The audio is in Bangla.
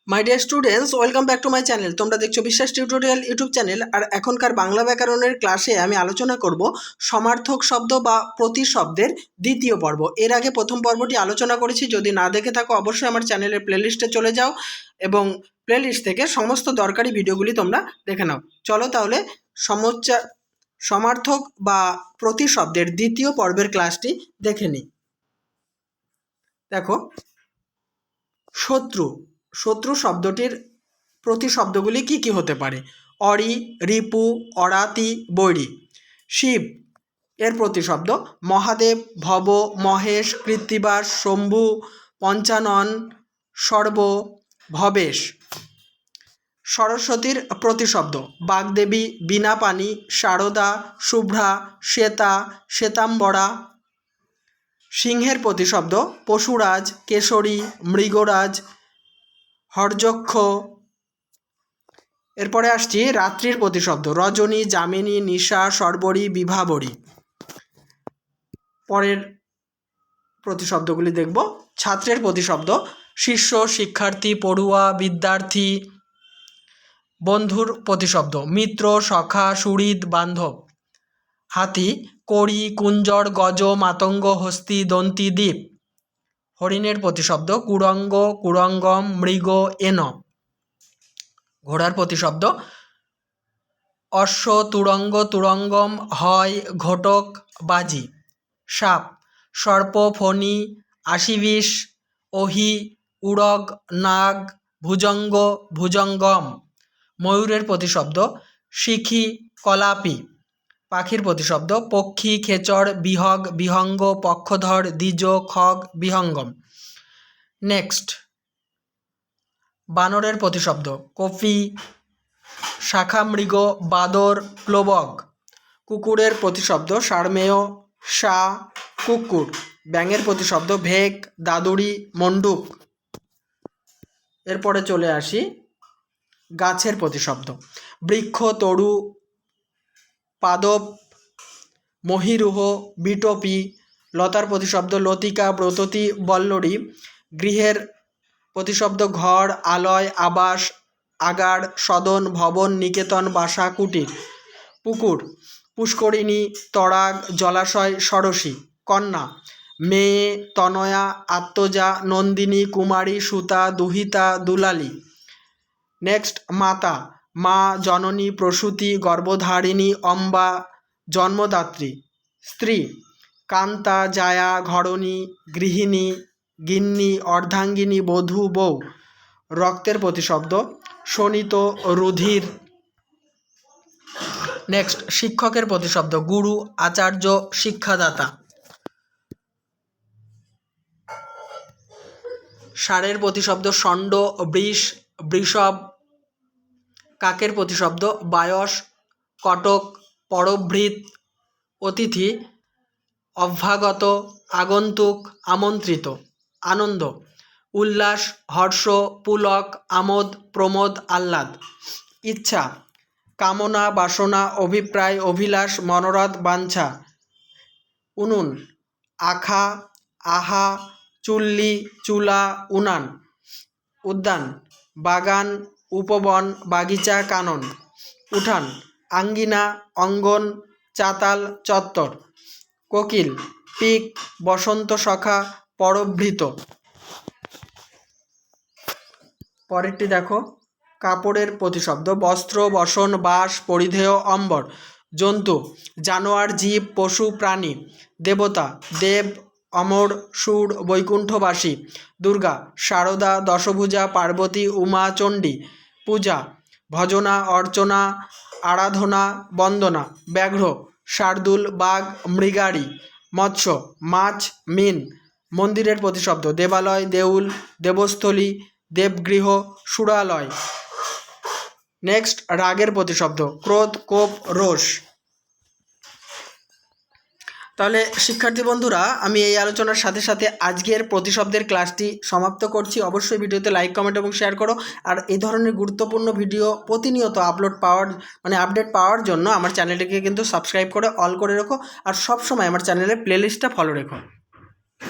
My dear students, welcome back to my channel. তোমরা দেখছো বিশ্বাস টিউটোরিয়াল ইউটিউব চ্যানেল। আর এখনকার বাংলা ব্যাকরণের ক্লাসে আমি আলোচনা করব সমার্থক শব্দ বা প্রতিশব্দের দ্বিতীয় পর্ব। এর আগে প্রথম পর্বটি আলোচনা করেছি, যদি না দেখে থাকো অবশ্যই আমার চ্যানেলের প্লেলিস্টে চলে যাও এবং প্লেলিস্ট থেকে সমস্ত দরকারি ভিডিওগুলি তোমরা দেখে নাও। চলো তাহলে সমার্থক বা প্রতিশব্দের দ্বিতীয় পর্বের ক্লাসটি দেখে নিই। দেখো, শত্রু শত্রু শব্দটির প্রতিশব্দগুলি কি কি হতে পারে? অরি, রিপু, অরাতি, বৈরী। শিব এর প্রতিশব্দ মহাদেব, ভব, মহেশ, কৃত্তিবাস, শম্ভু, পঞ্চানন, সর্ব, ভবেশ। সরস্বতীর প্রতিশব্দ বাগদেবী, বীণাপাণি, শারদা, শুভ্রা, শ্বেতা, শ্বেতাম্বরা। সিংহের প্রতিশব্দ পশুরাজ, কেশরী, মৃগরাজ, হর্যক্ষ। এরপরে আসছি রাত্রির প্রতিশব্দ রজনী, যামিনী, নিশা, শর্বরী, বিভাবরী। পরের প্রতিশব্দগুলি দেখব। ছাত্রের প্রতিশব্দ শিষ্য, শিক্ষার্থী, পড়ুয়া, বিদ্যার্থী। বন্ধুর প্রতিশব্দ মিত্র, সখা, সুহৃদ, বান্ধব। হাতি কড়ি, কুঞ্জর, গজ, মাতঙ্গ, হস্তি, দন্তি, দ্বীপ। হরিণের প্রতিশব্দ কুরঙ্গ, কুরঙ্গম, মৃগ, এন। ঘোড়ার প্রতিশব্দ অশ্ব, তুরঙ্গ, তুরঙ্গম, হয়, ঘটক, বাজি। সাপ সর্প, ফণি, আশিবিষ, অহি, উড়গ, নাগ, ভুজঙ্গ, ভুজঙ্গম। ময়ূরের প্রতিশব্দ শিখি, কলাপি। পাখির প্রতিশব্দ পক্ষী, খেচর, বিহগ, বিহঙ্গ, পক্ষধর, দ্বিজ, খগ, বিহঙ্গম। নেক্সট, বানরের প্রতিশব্দ কপি, শাখামৃগ, বাদর, প্লবগ। কুকুরের প্রতিশব্দ সারমেয়, সা, কুকুর। ব্যাঙের প্রতিশব্দ ভেক, দাদুরি, মণ্ডুক। এরপরে চলে আসি গাছের প্রতিশব্দ বৃক্ষ, তরু, পাদপ, মহিরুহ, বিটপি। লতার প্রতিশব্দ লতিকা, ব্রততী, বল্লরী। গৃহের প্রতিশব্দ ঘর, আলয়, আবাস, আগার, সদন, ভবন, নিকেতন, বাসা, কুটির। পুকুর পুষ্করিণী, তড়াগ, জলাশয়, সরসী। কন্যা মেয়ে, তনয়া, আত্মজা, নন্দিনী, কুমারী, সুতা, দুহিতা, দুলালী। নেক্সট, মাতা মা, জননী, প্রসূতি, গর্ভধারিণী, অম্বা, জন্মদাত্রী। স্ত্রী কান্তা, জায়া, ঘরণী, গৃহিণী, গিন্নি, অর্ধাঙ্গিনী, বধূ, বউ। রক্তের প্রতিশব্দ শোণিত, রুধির। নেক্সট, শিক্ষকের প্রতিশব্দ গুরু, আচার্য, শিক্ষাদাতা। ষাঁড়ের প্রতিশব্দ ষণ্ড, বৃষ, বৃষভ। কাকের প্রতিশব্দ বায়স, কটক, পরভৃৎ। অতিথি অভ্যাগত, আগন্তুক, আমন্ত্রিত। আনন্দ উল্লাস, হর্ষ, পুলক, আমোদ, প্রমোদ, আহ্লাদ। ইচ্ছা কামনা, বাসনা, অভিপ্রায়, অভিলাষ, মনোরথ, বাঞ্ছা। উনুন আখা, আহা, চুল্লি, চুলা, উনান। উদ্যান বাগান, উপবন, বাগিচা, কানন। উঠান আঙ্গিনা, অঙ্গন, চাতাল, চত্বর। কোকিল পিক, বসন্ত সখা, পরভৃত। পরেরটি দেখো, কাপড়ের প্রতিশব্দ বস্ত্র, বসন, বাস, পরিধেয়, অম্বর। জন্তু জানোয়ার, জীব, পশু, প্রাণী। দেবতা দেব, অমর, সুর, বৈকুণ্ঠবাসী। দুর্গা শারদা, দশভুজা, পার্বতী, উমা, চণ্ডী। পূজা ভজনা, অর্চনা, আরাধনা, বন্দনা। ব্যাঘ্র শার্দুল, বাঘ, মৃগারী। মৎস্য মাছ, মিন। মন্দিরের প্রতিশব্দ দেবালয়, দেউল, দেবস্থলী, দেবগৃহ, সুরালয়। নেক্সট, রাগের প্রতিশব্দ ক্রোধ, কোপ, রোষ। তাহলে শিক্ষার্থী বন্ধুরা, আমি এই আলোচনার সাথে সাথে আজকের প্রতিশব্দের ক্লাসটি সমাপ্ত করছি। অবশ্যই ভিডিওতে লাইক, কমেন্ট এবং শেয়ার করো। আর এই ধরনের গুরুত্বপূর্ণ ভিডিও প্রতিনিয়ত আপডেট পাওয়ার জন্য আমার চ্যানেলটিকে কিন্তু সাবস্ক্রাইব করে অল করে রেখো। আর সবসময় আমার চ্যানেলের প্লেলিস্টটা ফলো রেখো।